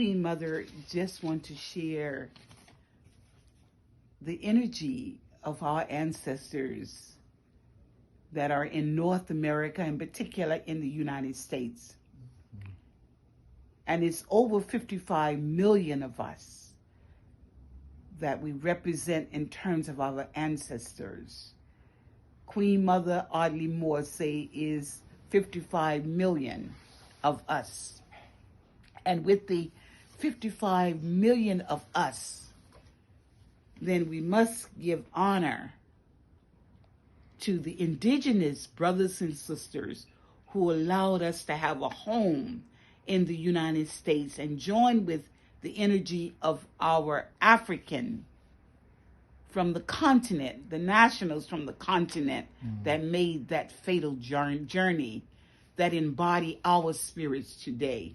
Queen Mother, just want to share the energy of our ancestors that are in North America, in particular in the United States. And it's over 55 million of us that we represent in terms of our ancestors. Queen Mother Audley Moore say is 55 million of us. And with the 55 million of us, then we must give honor to the indigenous brothers and sisters who allowed us to have a home in the United States and join with the energy of our African from the continent, the nationals from the continent that made that fatal journey that embody our spirits today.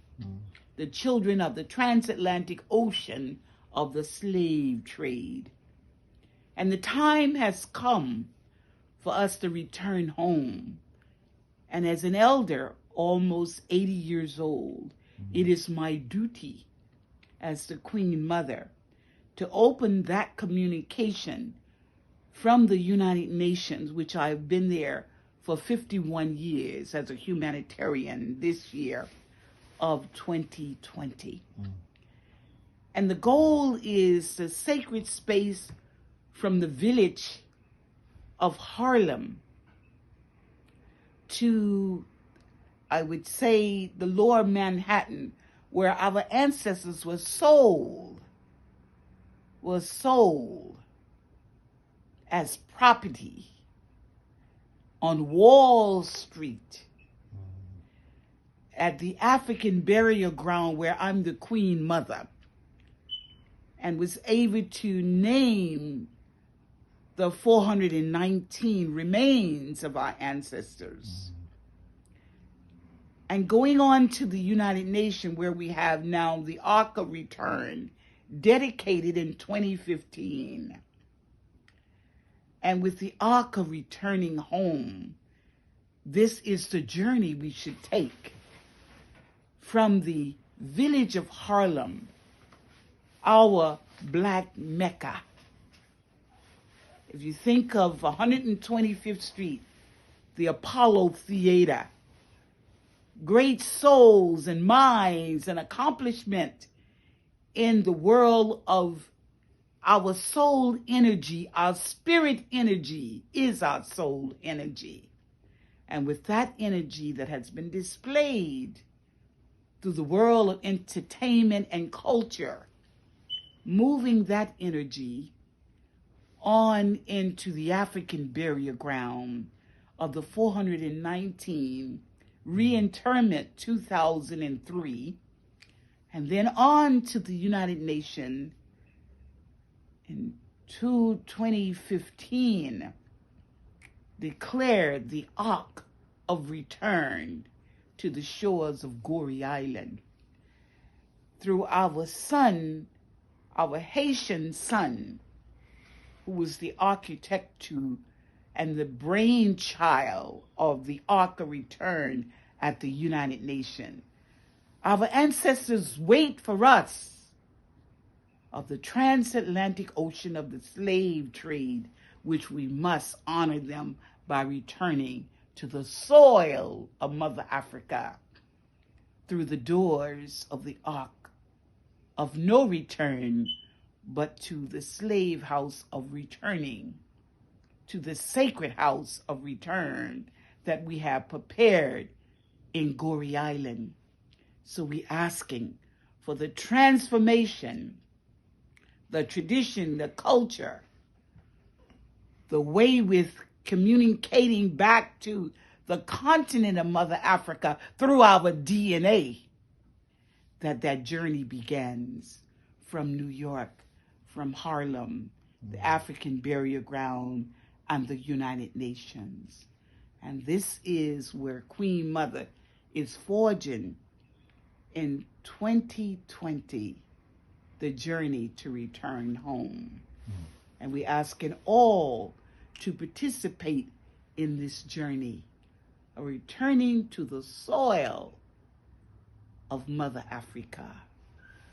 The children of the transatlantic ocean of the slave trade. And the time has come for us to return home. And as an elder, almost 80 years old, it is my duty as the Queen Mother to open that communication from the United Nations, which I've been there for 51 years as a humanitarian this year of 2020. And the goal is the sacred space from the village of Harlem to, I would say, the lower Manhattan, where our ancestors were sold as property on Wall Street at the African burial ground where I'm the Queen Mother, and was able to name the 419 remains of our ancestors. And going on to the United Nations, where we have now the Ark of Return, dedicated in 2015. And with the Ark of returning home, this is the journey we should take from the village of Harlem, our Black Mecca. If you think of 125th Street, the Apollo Theater, great souls and minds and accomplishment in the world of our soul energy. Our spirit energy is our soul energy. And with that energy that has been displayed through the world of entertainment and culture, moving that energy on into the African burial ground of the 419 reinterment 2003, and then on to the United Nations in 2015, declared the Ark of Return to the shores of Goree Island through our son, our Haitian son, who was the architect and the brainchild of the Ark of Return at the United Nations. Our ancestors wait for us of the transatlantic ocean of the slave trade, which we must honor them by returning to the soil of Mother Africa through the doors of the Ark of no return, but to the slave house of returning, to the sacred house of return that we have prepared in Goree Island. So we're asking for the transformation, the tradition, the culture, the way with communicating back to the continent of Mother Africa through our DNA, that journey begins from New York, from Harlem, the African burial ground, and the United Nations. And this is where Queen Mother is forging in 2020 the journey to return home. And we're asking all to participate in this journey of returning to the soil of Mother Africa.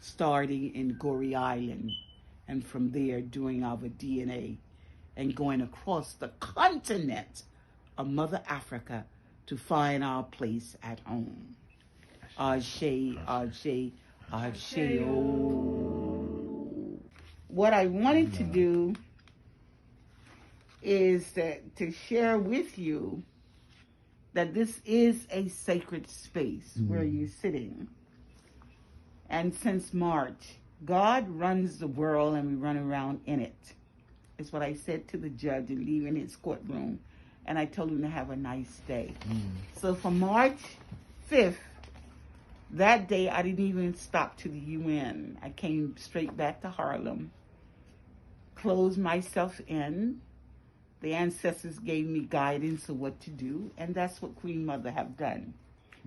starting in Goree Island, and from there doing our DNA and going across the continent of Mother Africa to find our place at home. Ashe, Ashe, Ashe. What I wanted to do is to share with you that this is a sacred space where you're sitting. And since March, God runs the world and we run around in it. It's what I said to the judge in leaving his courtroom. And I told him to have a nice day. So for March 5th, that day I didn't even stop to the UN. I came straight back to Harlem, closed myself in. The ancestors gave me guidance of what to do, and that's what Queen Mother have done.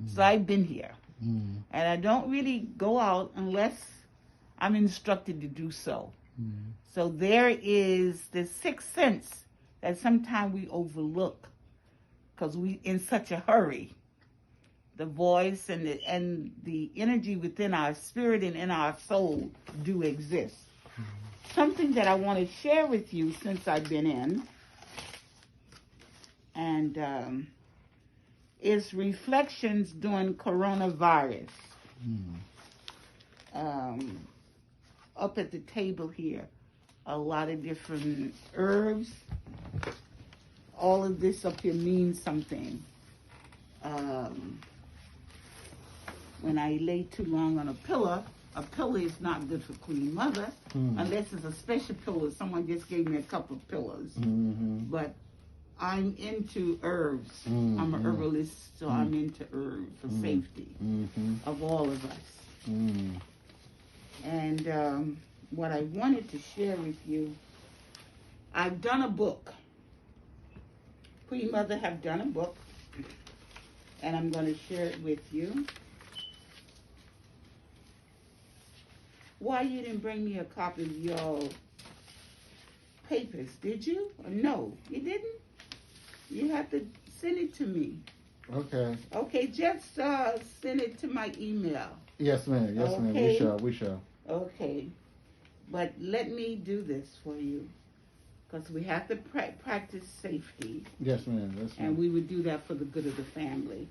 So I've been here. And I don't really go out unless I'm instructed to do so. So there is this sixth sense that sometimes we overlook because we in such a hurry. The voice and the energy within our spirit and in our soul do exist. Something that I want to share with you since I've been in, and is reflections during coronavirus. Up at the table here, a lot of different herbs. All of this up here means something. When I lay too long on a pillow is not good for Queen Mother, unless it's a special pillow. Someone just gave me a couple of pillows. But I'm into herbs. I'm an herbalist, so I'm into herbs for safety of all of us. And what I wanted to share with you, I've done a book. Queen Mother have done a book, and I'm going to share it with you. Why you didn't bring me a copy of your papers, did you? Or no, you didn't? You have to send it to me. Okay. Okay, just send it to my email. Yes, ma'am. Yes, Okay. ma'am. We shall. Okay. But let me do this for you, because we have to practice safety. Yes, ma'am. Yes, ma'am. And we would do that for the good of the family.